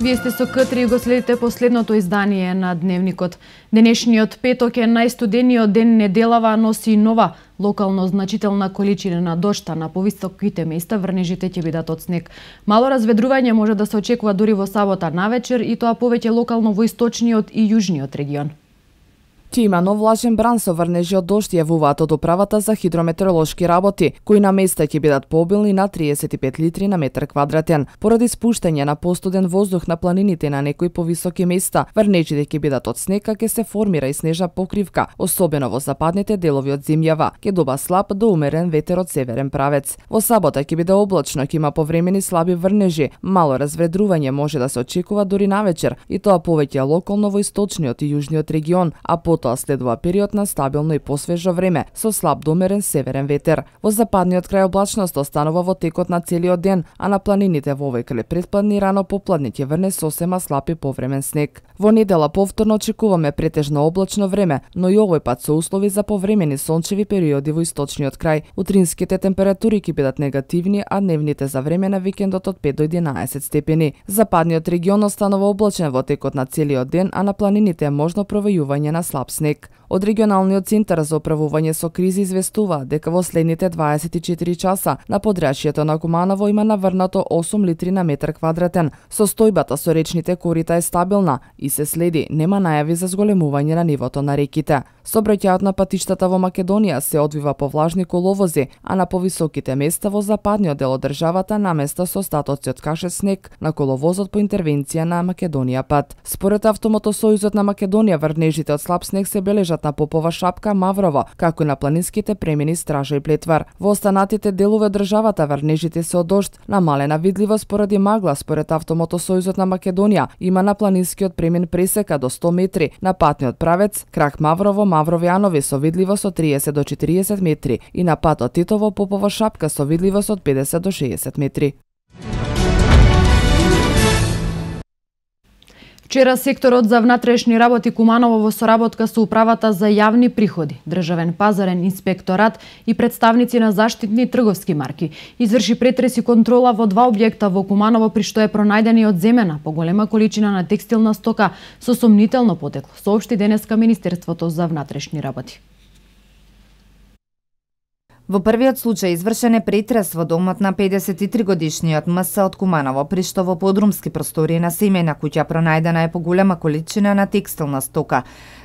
Вие сте со К3 и го следите последното издание на Дневникот. Денешниот петок е најстудениот ден неделава, носи нова локално значителна количина на дожд, на повисоките места врнежите ќе бидат од снег. Мало разведрување може да се очекува дури во сабота навечер и тоа повеќе локално во источниот и јужниот регион. Ќе има нов влажен бран со врнежи од дожд, јавуваат од управата за хидрометеоролошки работи, кои на места ќе бидат пообилни на 35 литри на метар квадратен. Поради спуштање на постуден воздух на планините на некои повисоки места, врнежите ќе бидат од снег, а ќе се формира и снежна покривка, особено во западните делови од земјава. Ќе дуба слаб до умерен ветер од северен правец. Во сабота ќе биде облачно, ќе има повремени слаби врнежи, мало разведрување може да се очекува дури навечер, и тоа повеќе локално во источниот и јужниот регион, а потоа следува период на стабилно и посвежо време со слаб до умерен северен ветер. Во западниот крај облачност останува во текот на целиот ден, а на планините во овој крај претпладни и рано попладне ќе врне сосема слаб и повремен снег. Во недела повторно очекуваме претежно облачно време, но и овој пат со услови за повремени сончеви периоди во источниот крај. Утринските температури ќе бидат негативни, а дневните за време на викендот од 5 до 11 степени. Западниот регион останува облачен во текот на целиот ден, а на планините е можно провејување на слаб снег. Од регионалниот центар за управување со кризи известува дека во следните 24 часа на подрачјето на Куманово има наврнато 8 литри на метар квадратен. Состојбата со речните корита е стабилна и се следи, нема најави за зголемување на нивото на реките. Сообраќајот на патиштата во Македонија се одвива по влажни коловози, а на повисоките места во западниот дел од државата наместа со остатоци од каше снег на коловозот по интервенција на Македонија пат. Според Автомотосојузот на Македонија, врнежите од слаб снег се бележат на Попова Шапка, Маврово, како и на планинските премини Стража и Плетвар. Во останатите делови од државата врнежите се од дожд, намалена видливост поради магла. Според Автомотосојузот на Македонија има на планинскиот премин пресека до 100 метри, на патниот правец крак Маврово, Маврово-Јанови со видливост од 30 до 40 метри и на патот Титово, Попова Шапка со видливост од 50 до 60 метри. Вчера секторот за внатрешни работи Куманово во соработка со управата за јавни приходи, државен пазарен инспекторат и представници на заштитни трговски марки изврши претрес и контрола во два објекта во Куманово, при што е пронајдена и одземена поголема количина на текстилна стока со сомнително потекло, соопшти денеска Министерството за внатрешни работи. Во првиот случај извршен е претрес во домот на 53-годишниот МС од Куманово, при што во подрумски простории на семејна куќа пронајдена е поголема количина на текстилна стока,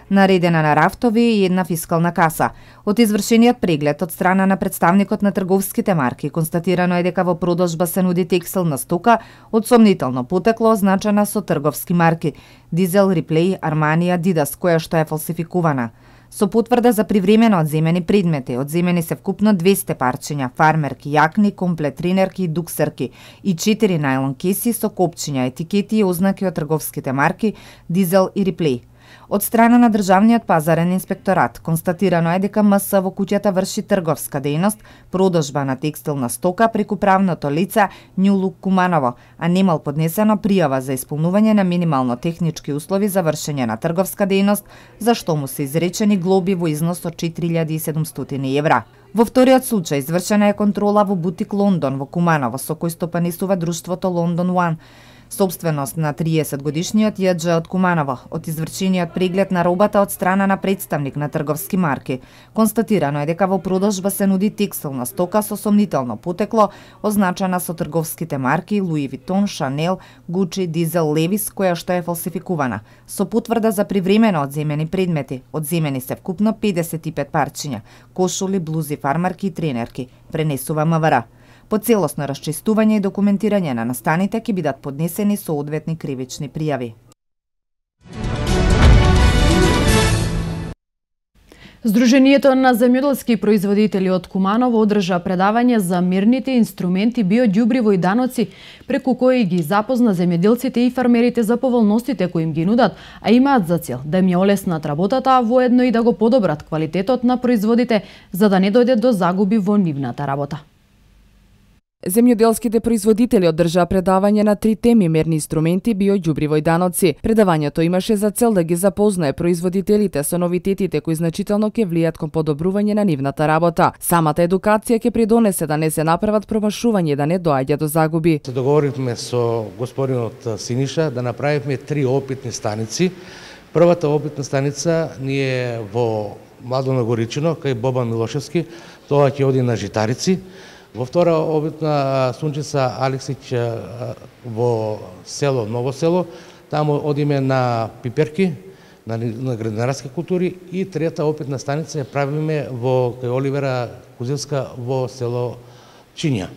наредена на рафтови и една фискална каса. Од извршениот преглед од страна на представникот на трговските марки констатирано е дека во продажба се нуди текстилна стока од сомнително потекло означена со трговски марки Дизел, Реплей, Армани, Адидас, која што е фалсификувана. Со потврда за привремено одземени предмети, одземени се вкупно 200 парчиња, фармерки, јакни, комплет тренерки и дуксерки и 4 најлон кеси со копчиња, етикети и ознаки од трговските марки Дизел и Реплей. Од страна на државниот пазарен инспекторат констатирано е дека МС во куќата врши трговска дејност, продажба на текстилна стока преку правното лице Њулук Куманово, а немал поднесена пријава за исполнување на минимално технички услови за вршење на трговска дејност, за што му се изречени глоби во износ од 4700 евра. Во вториот случај извршена е контрола во бутик Лондон во Куманово, со кој стопанисува друштвото Лондон One, собственост на 30-годишниот ЈДЖ од Куманово. Од извршениот преглед на робата од страна на представник на трговски марки констатирано е дека во продажба се нуди текстилна стока со сомнително потекло, означена со трговските марки Луи Витон, Шанел, Гучи, Дизел, Левис, која што е фалсификувана. Со потврда за привремено одземени предмети, одземени се вкупно 55 парчиња, кошули, блузи, фармарки и тренерки, пренесува МВР. По целосно расчистување и документирање на настаните ќе бидат поднесени соодветни кривични пријави. Сдруженијето на земјоделски производители од Куманово одржа предавање за мерните инструменти, биоѓубриво и даноци, преку кои ги запозна земјоделците и фармерите за поволностите кои им ги нудат, а имаат за цел да им ја олеснат работата, а воедно и да го подобрат квалитетот на производите, за да не дојде до загуби во нивната работа. Земјоделските производители одржаа предавање на 3 теми: мерни инструменти, биоѓубриво и даноци. Предавањето имаше за цел да ги запознае производителите со новитетите кои значително ќе влијат кон подобрување на нивната работа. Самата едукација ќе придонесе да не се направат промашувања и да не доаѓа до загуби. Се договоривме со господинот Синиша да направиме 3 опитни станици. Првата опитна станица ни е во Младо Нагоричино, кај Боба Милошевски, тоа ќе оди на Житарици. Во втора обитна Сунчица Алексич во село Ново село, таму одиме на пиперки, на градинарски култури, и трета опитна станица ја правиме во кај Оливера Кузилска во село Чинја.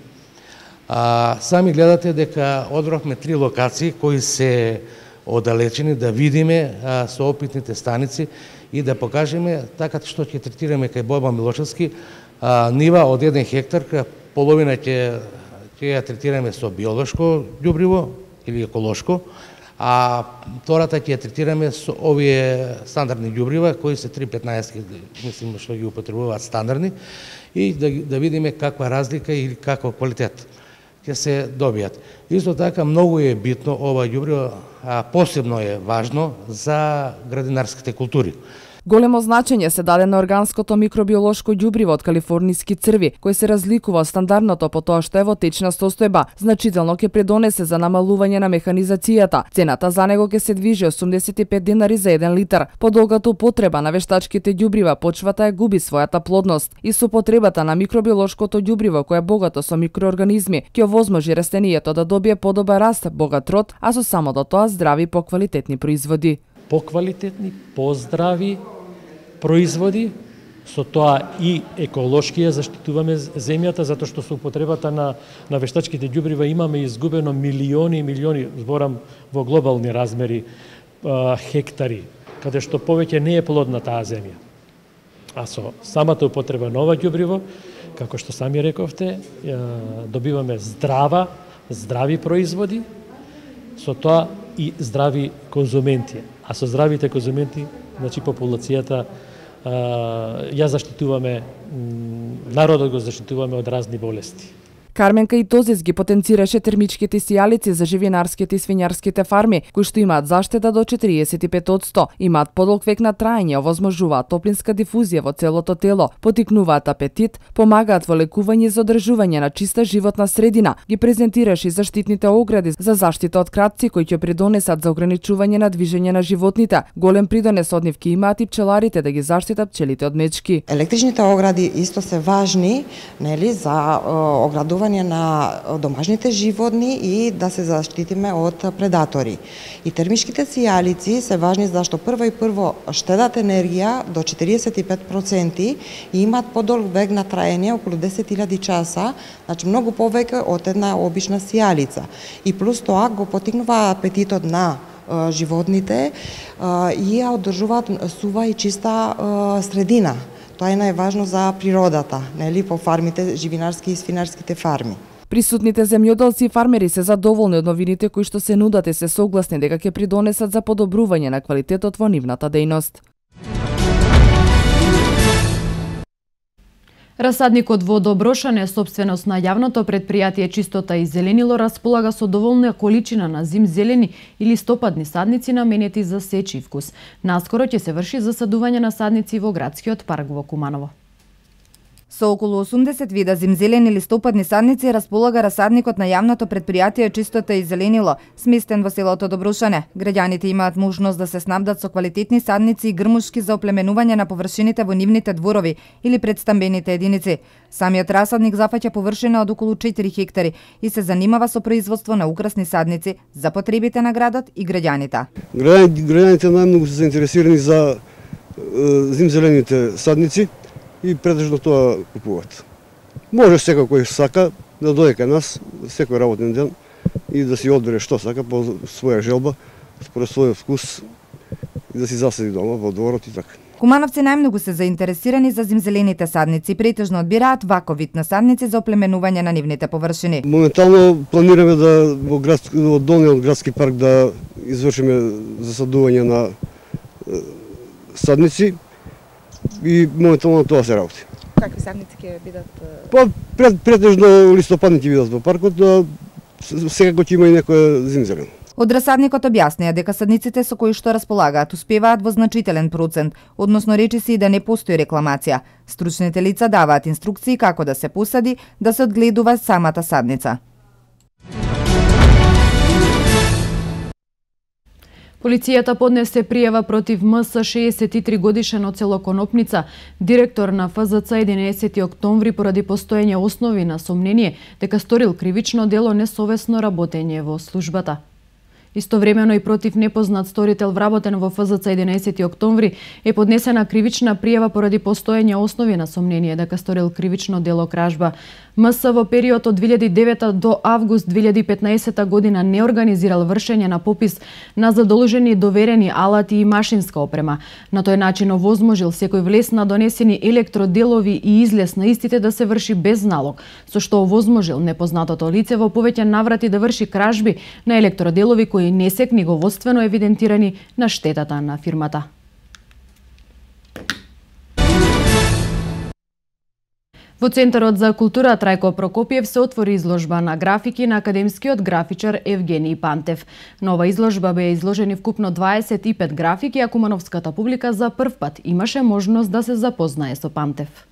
Сами гледате дека одбравме 3 локации кои се оддалечени, да видиме со опитните станици и да покажеме така што ќе третираме кај Боба Милошевски нива од 1 хектар, половина ќе ја третираме со биолошко ѓубриво или еколошко, а втората ќе ја третираме со овие стандардни ѓубрива кои се 3-15, мислим што ги употребуваат стандардни, и да видиме каква разлика или каков квалитет ќе се добијат. Исто така многу е битно ова ѓубриво, посебно е важно за градинарските култури. Големо значење се даде на органското микробиолошко ѓубриво од калифорниски црви, кој се разликува од стандардното по тоа што е во течна состојба. Значително ќе придонесе за намалување на механизацијата. Цената за него ќе се движи 85 денари за 1 литар. По долгата употреба на вештачките ѓубрива почвата ја губи својата плодност и со потребата на микробиолошкото ѓубриво кое е богато со микроорганизми ќе овозможи растенијето да добие подобар раст, богат род, а со само до тоа здрави и поквалитетни производи. Поквалитетни, поздрави производи, со тоа и еколошки ја заштитуваме земјата, затоа што со употребата на вештачките ѓубрива имаме изгубено милиони и милиони, зборам во глобални размери, хектари, каде што повеќе не е плодна таа земја. А со самата употреба на ова ѓубриво, како што сами рековте, добиваме здрави производи, со тоа и здрави конзументи. А со здравите конзументи, значи популацијата ја заштитуваме, народот го заштитуваме од разни болести. Карменка и Тозис ги потенцираше термичките сијалици за живинарските и свинјарските фарми, кои што имаат заштеда до 45%, имаат подолг век на траење, овозможуваат топлинска дифузија во целото тело, потикнуваат апетит, помагаат во лекување и за одржување на чиста животна средина, ги презентираше и заштитните огради за заштита од кратци кои ќе придонесат за ограничување на движење на животните. Голем придонес од нив ќе имаат и пчеларите да ги заштитат пчелите од мечки. Електричните огради исто се важни, нели, за оградување на домашните животни и да се заштитиме од предатори. И термичките сијалици се важни зашто прво штедат енергија до 45% и имаат подолг век на траење околу 10.000 часа, значи многу повеќе од една обична сијалица. И плюс тоа го потикнува апетитот на животните и ја одржуваат сува и чиста средина. Тоа е најважно за природата, нели, по фармите, живинарски и свинарските фарми. Присутните земјоделци и фармери се задоволни од новините кои што се нудат и се согласни дека ќе придонесат за подобрување на квалитетот во нивната дејност. Расадникот во Доброшане, собственост на јавното предпријатие Чистота и зеленило, располага со доволна количина на зим-зелени и листопадни садници наменети за сеч и вкус. Наскоро ќе се врши засадување на садници во градскиот парк во Куманово. Со околу 80 вида зимзелени листопадни садници располага расадникот на јавното предпријатие Чистота и зеленило, сместен во селото Добрушане. Граѓаните имаат можност да се снабдат со квалитетни садници и грмушки за оплеменување на површините во нивните дворови или предстамбените единици. Самиот расадник зафаќа површина од околу 4 хектари и се занимава со производство на украсни садници за потребите на градот и граѓаните. Граѓаните најмногу се заинтересирани за зимзелените садници и претежно тоа купуваат. Може секој кој сака да дојде кај нас секој работен ден и да си одбере што сака по своја желба, според својот вкус и да си засади дома во дворот и така. Кумановци најмногу се заинтересирани за зимзелените садници, претежно одбираат ваков вид на садници за оплеменување на нивните површини. Моментално планираме да во долниот градски парк да извршиме засадување на садници и моментално тоа се работи. какви садници ќе бидат? Па претежно листопадни ќе бидат во паркот, секако ќе има и некоја зимзелено. Од рассадникот објаснија дека садниците со кои што располагаат успеваат во значителен процент, односно речиси и да не постои рекламација. Стручните лица даваат инструкции како да се посади, да се одгледува самата садница. Полицијата поднесе пријава против МС 63 годишен од село Конопница, директор на ФЗЦ 11 октомври поради постоење основи на сомнение дека сторил кривично дело несовесно работење во службата. Истовремено и против непознат сторител вработен во ФЗЦ 11 октомври е поднесена кривична пријава поради постоење основи на сомнение дека сторил кривично дело кражба. МС во период од 2009 до август 2015 година не организирал вршење на попис на задолжени доверени алати и машинска опрема. На тој начин овозможил секој влез на донесени електроделови и излез на истите да се врши без налог, со што овозможил непознатото лице во повеќе наврати да врши кражби на електроделови кои не се книговодствено евидентирани на штетата на фирмата. Во Центарот за култура Трајко Прокопиев се отвори изложба на графики на академскиот графичар Евгений Пантев. Нова изложба беа изложени вкупно 25 графики, а кумановската публика за прв пат имаше можност да се запознае со Пантев.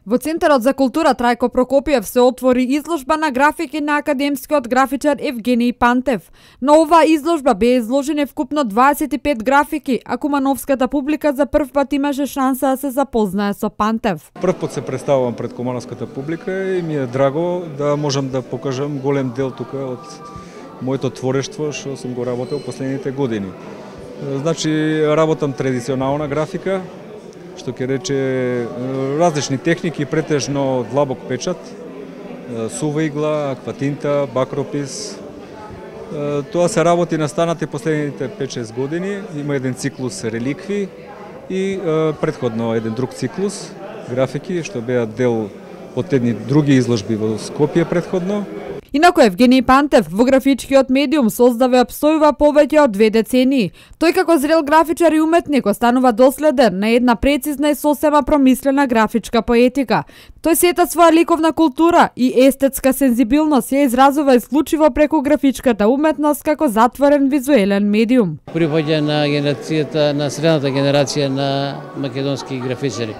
Во Центарот за култура Трајко Прокопиев се отвори изложба на графики на академскиот графичар Евгений Пантев. На оваа изложба беа изложени вкупно 25 графики, а кумановската публика за прв пат имаше шанса да се запознае со Пантев. Прв пат се представувам пред кумановската публика и ми е драго да можам да покажам голем дел тука од моето творештво што сум го работел последните години. Значи, работам традиционална графика, што ќе рече различни техники, претежно длабок печат, сува игла, акватинта, бакропис. Тоа се работи настанати последните 5-6 години. Има еден циклус реликви и претходно еден друг циклус графики, што беа дел од едни други изложби во Скопје претходно. Инаку Евгений Пантев во графичкиот медиум создава и опстојува повеќе од 2 децении. Тој како зрел графичар и уметник останува доследен на една прецизна и сосема промислена графичка поетика. Тој сета своја ликовна култура и естетска сензибилност ја изразува исклучиво преку графичката уметност како затворен визуелен медиум. Припаѓа на генерацијата, на средната генерација на македонски графичари.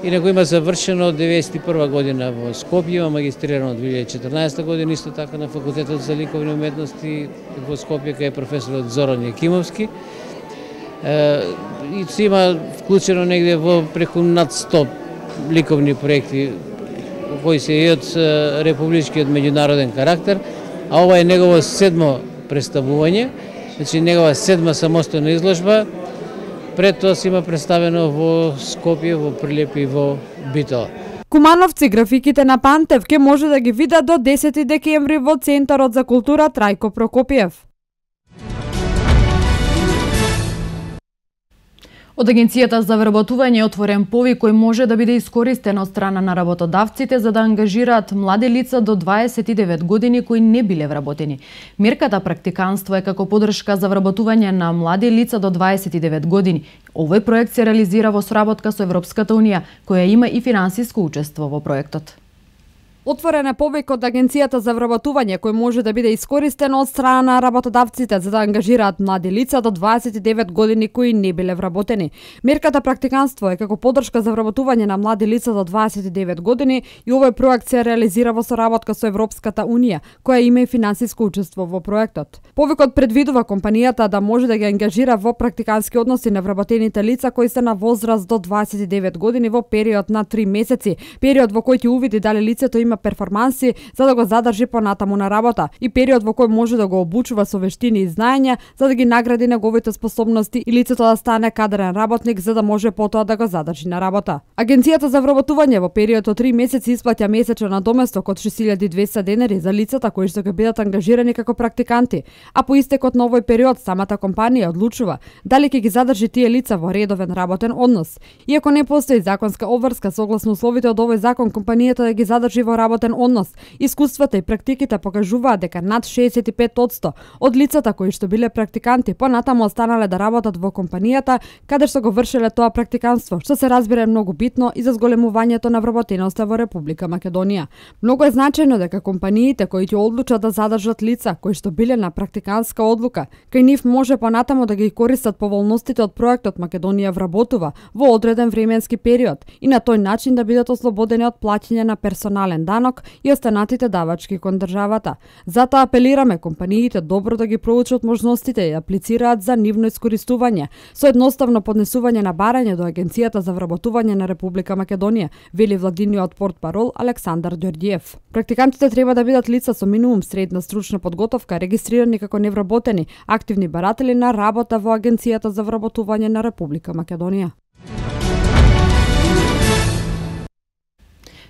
Инаку има завршено од 1991 година во Скопје, има магистрирано од 2014 година, исто така на Факултетот за ликовни уметности во Скопје, кај професорот Зоран Јакимовски. И се има вклучено негде во преку над 100 ликовни проекти кои се и од републичкиот меѓународен карактер, а ова е негово 7-мо представување, значи негова 7-ма самостојна изложба. Пред тоа се има представено во Скопје, во Прилеп и во Битола. Кумановци графиките на Пантев ќе може да ги видат до 10 декември во Центарот за култура Трајко Прокопиев. Од Агенцијата за вработување е отворен повик кој може да биде искористен од страна на работодавците за да ангажираат млади лица до 29 години кои не биле вработени. Мерката практиканство е како поддршка за вработување на млади лица до 29 години. Овој проект се реализира во соработка со Европската унија, која има и финансиско учество во проектот. Отворен е повик од Агенцијата за вработување кој може да биде искористен од страна на работодавците за да ангажираат млади лица до 29 години кои не биле вработени. Мерката практиканство е како поддршка за вработување на млади лица до 29 години и овој проект се реализира во соработка со Европската унија, која има и финансиско учество во проектот. Повикот предвидува компанијата да може да ги ангажира во практикански односи на вработените лица кои се на возраст до 29 години во период на 3 месеци, период во кој ќе увиди дали лицето има перформанси за да го задржи понатаму на работа и период во кој може да го обучува со вештини и знаења за да ги награди неговите способности и лицето да стане кадрен работник за да може потоа да го задржи на работа. Агенцијата за вработување во период од 3 месеци исплаќа месечен надоместок од 6200 денари за лицата кои што ќе бидат ангажирани како практиканти, а по истекот на овој период самата компанија одлучува дали ќе ги задржи тие лица во редовен работен однос. Иако не постои законска обврска согласно условите од овој закон, компанијата да ги задржи во работен однос. Искуствата и практиките покажуваат дека над 65% од лицата кои што биле практиканти понатаму останале да работат во компанијата каде што го вршеле тоа практиканство, што се разбира е многу битно и за зголемувањето на вработеноста во Република Македонија. Многу е значајно дека компаниите кои ќе одлучат да задржат лица кои што биле на практиканска одлука, кај нив може понатаму да ги користат поволностите од проектот Македонија вработува во одреден временски период и на тој начин да бидат ослободени од плаќање на персонален данок и останатите давачки кон државата. Затоа апелираме компаниите добро да ги проучат можностите и аплицираат за нивно искористување со едноставно поднесување на барање до Агенцијата за вработување на Република Македонија, вели владиниот портпарол Александар Ѓорѓиев. Практикантите треба да бидат лица со минимум средна стручна подготовка, регистрирани како невработени, активни баратели на работа во Агенцијата за вработување на Република Македонија.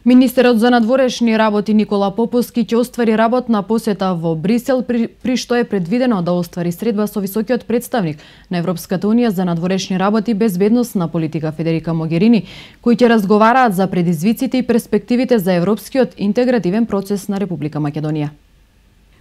Министерот за надворешни работи Никола Поповски ќе оствари работна посета во Брисел, при што е предвидено да оствари средба со високиот представник на Европската унија за надворешни работи и безбедносна политика Федерика Могерини, кои ќе разговараат за предизвиците и перспективите за европскиот интегративен процес на Република Македонија.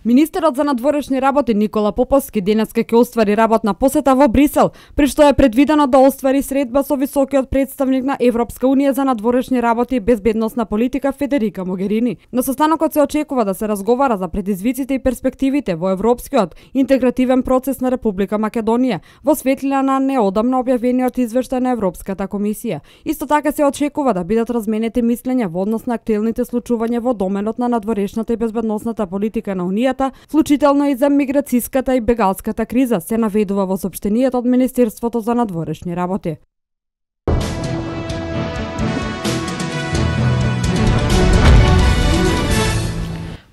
Министерот за надворешни работи Никола Поповски денеска ќе оствари работна посета во Брисел, при што е предвидено да оствари средба со високиот представник на Европска унија за надворешни работи и безбедносна политика Федерика Могерини. На состанокот се очекува да се разговара за предизвиците и перспективите во европскиот интегративен процес на Република Македонија во светлина на неодамно објавениот извештај на Европската комисија. Исто така се очекува да бидат разменети мислења во однос на актуелните случувања во доменот на надворешната и безбедносната политика на Унијата, вклучително и за миграцијската и бегалската криза, се наведува во сопштенијето од Министерството за надворешни работи.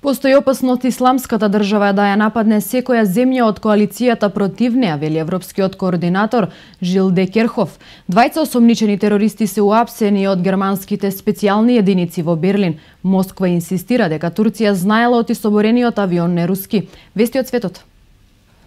Постои опасност исламската држава да ја нападне секоја земја од коалицијата против неа, вели европскиот координатор Жил де Керхов. Двајца осомничени терористи се уапсени од германските специјални единици во Берлин. Москва инсистира дека Турција знаела од соборениот авион не руски. Вести од светот.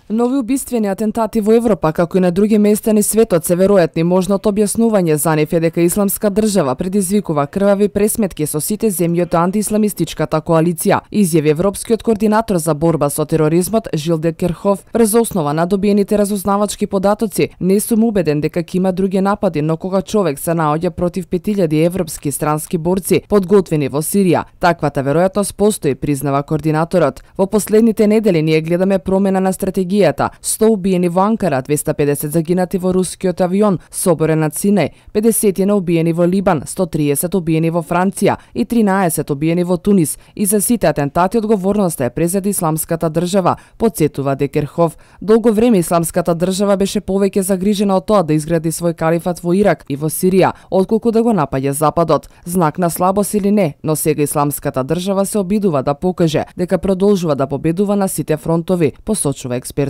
Нови убиствени атентати во Европа, како и на други места низ светот, се веројатни. Можното објаснување за нив е дека исламска држава предизвикува крвави пресметки со сите земји од антиисламистичката коалиција, изјави европскиот координатор за борба со тероризмот Жил де Керхов. Врз основа на добиените разузнавачки податоци, не сум убеден дека ќе има други напади, но кога човек се наоѓа против 5000 европски странски борци подготвени во Сирија, таквата веројатност постои, признава координаторот. Во последните недели ние гледаме промена на стратегија. 100 убиени во Анкара, 250 загинати во рускиот авион, соборен над Синај, 50 убиени во Либан, 130 убиени во Франција и 13 убиени во Тунис. И за сите атентати одговорноста е презеди исламската држава, подсетува де Керхов. Долго време исламската држава беше повеќе загрижена од тоа да изгради свој калифат во Ирак и во Сирија, отколку да го напаѓа Западот. Знак на слабост или не, но сега исламската држава се обидува да покаже дека продолжува да победува на сите фронтови, посочува експерт.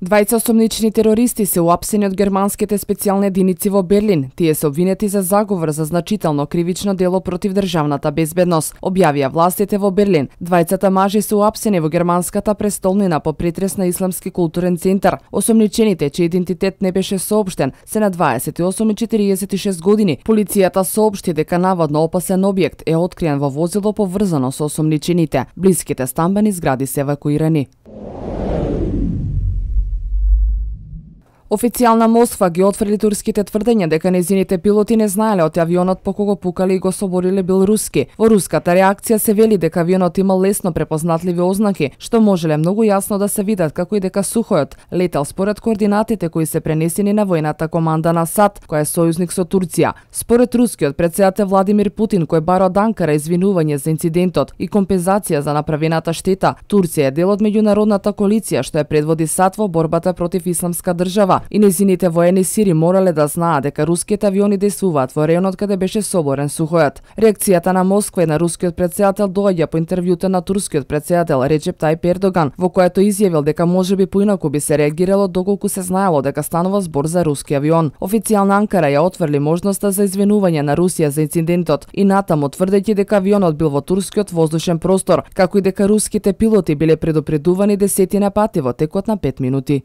Двајца осомничени терористи се уапсени од германските специјални единици во Берлин. Тие се обвинети за заговор за значително кривично дело против државната безбедност, објавија властите во Берлин. Двајцата мажи се уапсени во германската престолнина по претрес на Исламски културен центар. Осомничените, чиј идентитет не беше соопштен, се на 28 и 46 години. Полицијата соопшти дека наводно опасен објект е откриен во возило поврзано со осомничените. Блиските стамбени згради се евакуирани. Официјална Москва ги отфрли турските тврдења дека незините пилоти не знаеле од авионот по кого пукале и го собориле бил руски. Во руската реакција се вели дека авионот имал лесно препознатливи ознаки, што можеле многу јасно да се видат, како и дека сухојот летел според координатите кои се пренесени на војната команда на САД, која е сојузник со Турција. Според рускиот претседател Владимир Путин, кој бара од Анкара извинување за инцидентот и компензација за направената штета, Турција е дел од меѓународната коалиција што ја предводи САД во борбата против исламска држава. И незините воени сили морале да знаат дека руските авиони действуваат во районот каде беше соборен сухојот. Реакцијата на Москва и на рускиот претседател доаѓа по интервјуто на турскиот претседател Реджеп Тајип Ердоган, во което изјавил дека можеби поинаку би се реагирало доколку се знаело дека станува збор за руски авион. Официјална Анкара ја отврли можноста за извинување на Русија за инцидентот и натаму тврдејќи дека авионот бил во турскиот воздушен простор, како и дека руските пилоти биле предупредувани десетина пати во текот на 5 минути.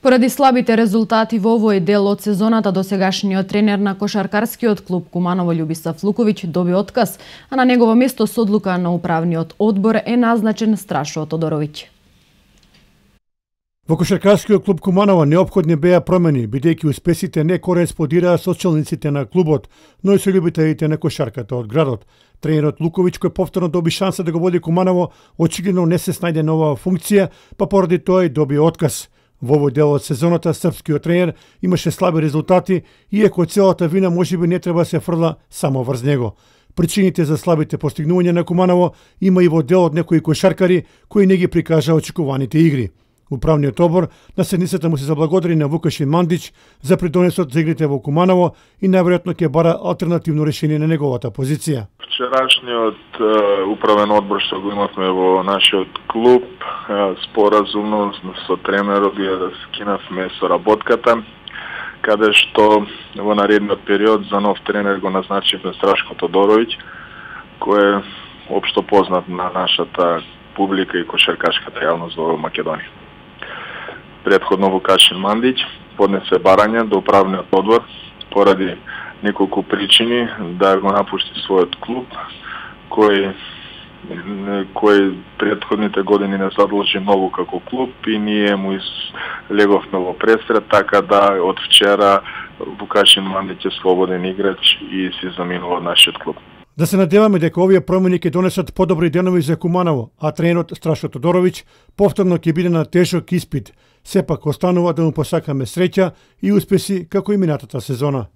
Поради слабите резултати во овој дел од сезоната, досегашниот тренер на кошаркарскиот клуб Куманово Љубисав Луковиќ доби отказ, а на негово место со одлука на управниот одбор е назначен Страшо Тодоровиќ. Во кошаркарскиот клуб Куманово неопходни беа промени, бидејќи успесите не кореспондираа со челниците на клубот, но и со љубителите на кошарката од градот. Тренерот Луковиќ, кој повторно доби шанса да го води Куманово, очигледно не се снајде на оваа функција, па поради тоа и доби отказ. Во овој дел од сезоната српскиот тренер имаше слаби резултати, иако целата вина можеби не треба се фрла само врз него. Причините за слабите постигнувања на Куманово има и во делот некои кошаркари кои не ги прикажа очекуваните игри. Управниот одбор на седницата му се заблагодари на Вукашин Мандич за придонесот за игрите во Куманово и најверојатно ќе бара алтернативно решение на неговата позиција. Вчерашниот управен одбор што го имавме во нашиот клуб, споразумно со тренерот да скинавме соработката, каде што во наредниот период за нов тренер го назначивме Страшко Тодоровиќ, кој е општо познат на нашата публика и кошаркашката јавност во Македонија. Предходно Вукашин Мандич поднесе барање до управниот одбор поради неколку причини да го напушти својот клуб, кој предходните години не задлужи многу како клуб и ние му леговме во пресред, така да од вчера Вукашин Мандич е слободен играч и си заминува од нашиот клуб. Да се надеваме дека овие промени ќе донесат подобри денови за Куманово, а тренерот Страшо Тодоровиќ повторно ќе биде на тежок испит. Сепак останува да му посакаме среќа и успеси како и минатата сезона.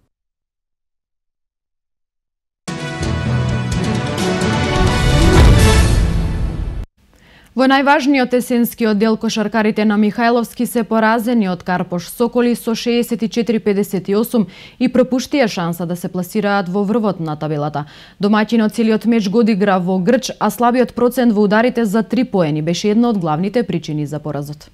Во најважниот есенски оддел кошаркарите на Михајловски се поразени од Карпош Соколи со 64-58 и пропуштија шанса да се пласираат во врвот на табелата. Домаќинот целиот меч го одигра во грч, а слабиот процент во ударите за 3 поени беше една од главните причини за поразот.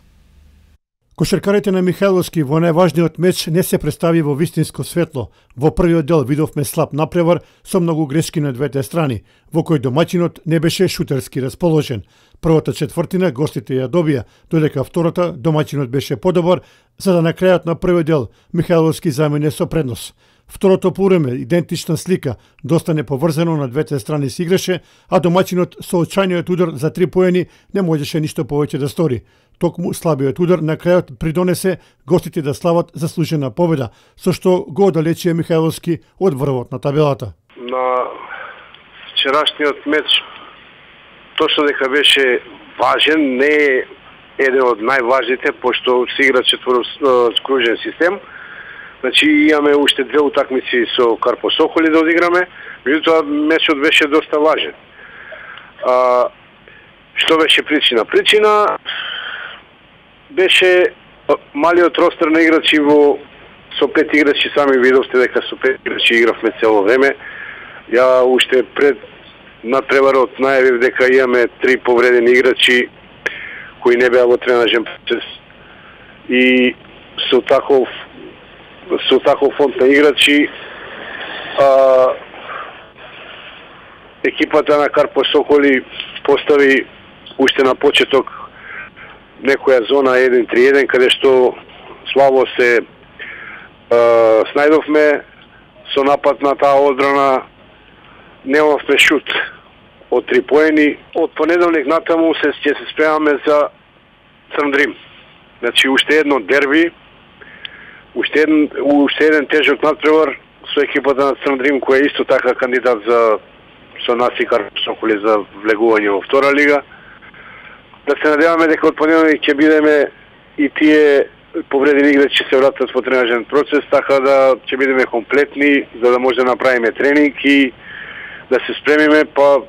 Кошаркарите на Михајловски во најважниот меч не се представи во вистинско светло. Во првиот дел видовме слаб напревар со многу грешки на двете страни, во кој домаќинот не беше шутерски расположен. Првата четвртина гостите ја добија, додека втората домаќинот беше подобар, за да на крајот на првиот дел Михајловски замине со преднос. Второто полувреме идентична слика, доста неповрзано на двете страни се играше, а домаќинот со очајниот удар за 3 поени не можеше ништо повеќе да стори. Токму слабиот удар на крајот придонесе гостите да слават заслужена победа, со што го оддалечија Михајловски од врвот на табелата. На вчерашниот меч точно дека беше важен, не е еден од најважните, пошто се игра четворокружен систем. Значи имаме уште 2 утакмици со Карпо Соколи да одиграме, меѓутоа мечот беше доста важен. Што беше причина? Причина беше малиот ростер на играчи со 5 играчи, сами видовте дека со 5 играчи игравме цело време. Ја уште пред надпреварот најавив дека имаме 3 повредени играчи кои не беа во тренажен процес. И со таков фонд на играчи екипата на Карпо Соколи постави уште на почеток некоја зона 1-3-1, каде што слабо се снајдовме со напад на таа одбрана, немавме шут од 3 поени. Од понеделник натаму ќе се спремаме за Црндрим. Значи уште едно дерби, уште еден тежок надпревар со екипата на Црндрим, која е исто така кандидат со нас и Карпо Соколи за влегување во втора лига. Да се надеваме дека од понеделник ќе бидеме и тие повредени играчи се вратат во тренажен процес, така да ќе бидеме комплетни за да може да направиме тренинг и да се спремиме, па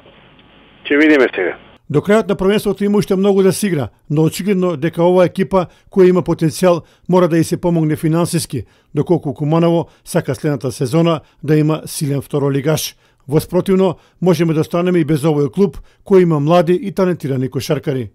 ќе видиме сега. До крајот на првенството има уште многу да се игра, но очигледно дека оваа екипа која има потенцијал мора да ја се помогне финансиски, доколку Куманово сака следната сезона да има силен второлигаш. Воспротивно, можеме да останеме и без овој клуб кој има млади и талентирани кошаркари.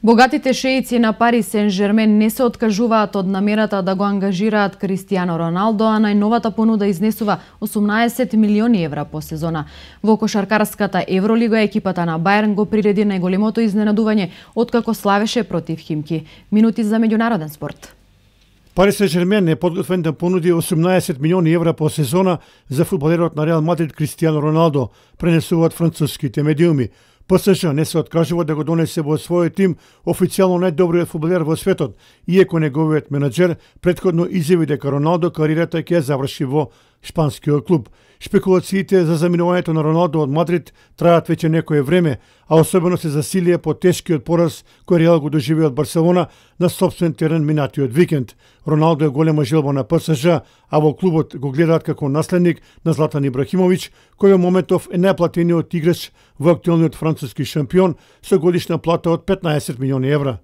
Богатите шеици на Парис Сен-Жермен не се откажуваат од намерата да го ангажираат Кристијано Роналдо, а најновата понуда изнесува 18 милиони евра по сезона. Во кошаркарската Евролига екипата на Бајерн го приреди најголемото изненадување откако славеше против Химки. Минути за меѓународен спорт. Парис Сен-Жермен е подготвен да понуди 18 милиони евра по сезона за фудбалерот на Реал Мадрид Кристијано Роналдо, пренесуваат француските медиуми. ПСЖ не се откажува да го донесе во својот тим официјално најдобриот фудбалер во светот, иако неговиот менаџер претходно изјави дека Роналдо кариерата ќе заврши во шпанскиот клуб. Шпекулациите за заминувањето на Роналдо од Мадрид траат веќе некое време, а особено се засилија по тешкиот пораз кој Реал го доживеа од Барселона на собствен терен минатиот викенд. Роналдо е голема желба на ПСЖ, а во клубот го гледаат како наследник на Златан Ибрахимовиќ, кој во моментов е најплатениот играч во актуелниот француски шампион со годишна плата од 15 милиони евра.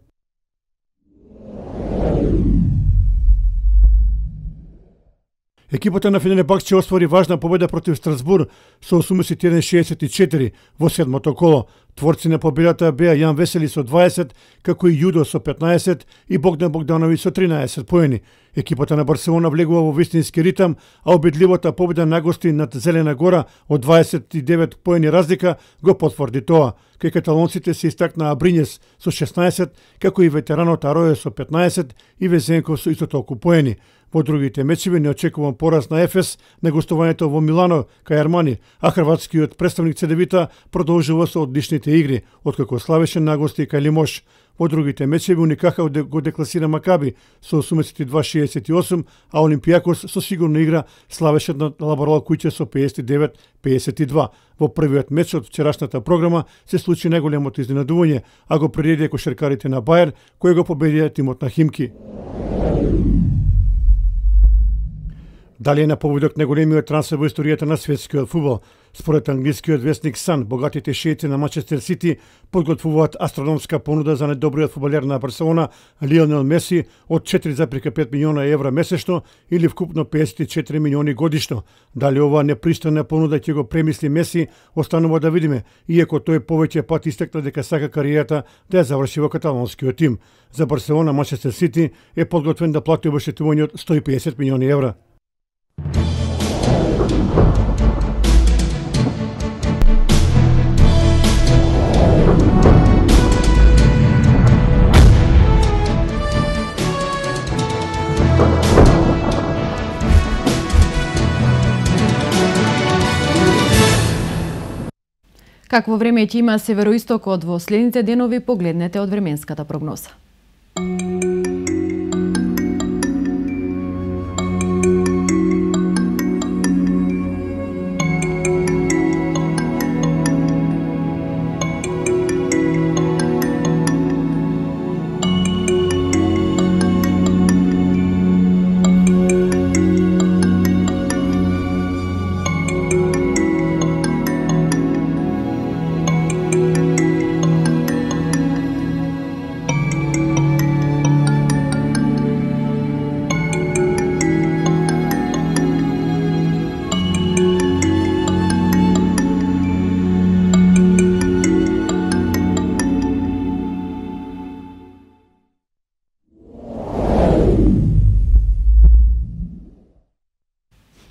Екипата на Фенербахче оствари важна победа против Страсбур со 81-64 во седмото коло. Творци на победата беа Јан Весели со 20, како и Јудо со 15 и Богдан Богдановиќ со 13 поени. Екипата на Барселона влегува во вистински ритам, а обидливата победа на гости над Зелена Гора од 29 поени разлика го потврди тоа. Кај каталонците се истакнаа Бринјес со 16, како и ветеранот Ароје со 15 и Везенков со исто толку поени. Во другите мечеви не очекувам пораз на Ефес на гостувањето во Милано кај Армани, а хрватскиот представник Цедевита продолжува со одличните игри, откако славеше на гости кај Лимош. Во другите мечеви Уникаха го декласира Макаби со 82-68, а Олимпијакос со сигурна игра славеше на Лаборал Кујче со 59-52. Во првиот меч од вчерашната програма се случи најголемото изненадување, а го приредија кошаркарите на Бајер, кои го победија тимот на Химки. Дали е на поводок најголемиот трансфер во историјата на светскиот фудбал. Според англискиот вестник Сан, богатите шеици на Манчестер Сити подготвуваат астрономска понуда за најдобриот фудбалер на Барселона Лионел Меси од 4,5 милиона евра месечно или вкупно 54 милиони годишно. Дали ова непристојна понуда ќе го премисли Меси, останува да видиме, иако тој повеќе пат истекна дека сака кариерата да ја заврши во каталонскиот тим. За Барселона Манчестер Сити е подготвен да плати обештетување од 150 милиони евра. Какво време ќе има североистокот во следните денови, погледнете од временската прогноза.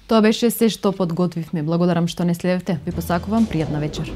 Тоа беше се што подготвивме. Благодарам што не следевте. Ви посакувам пријатна вечер.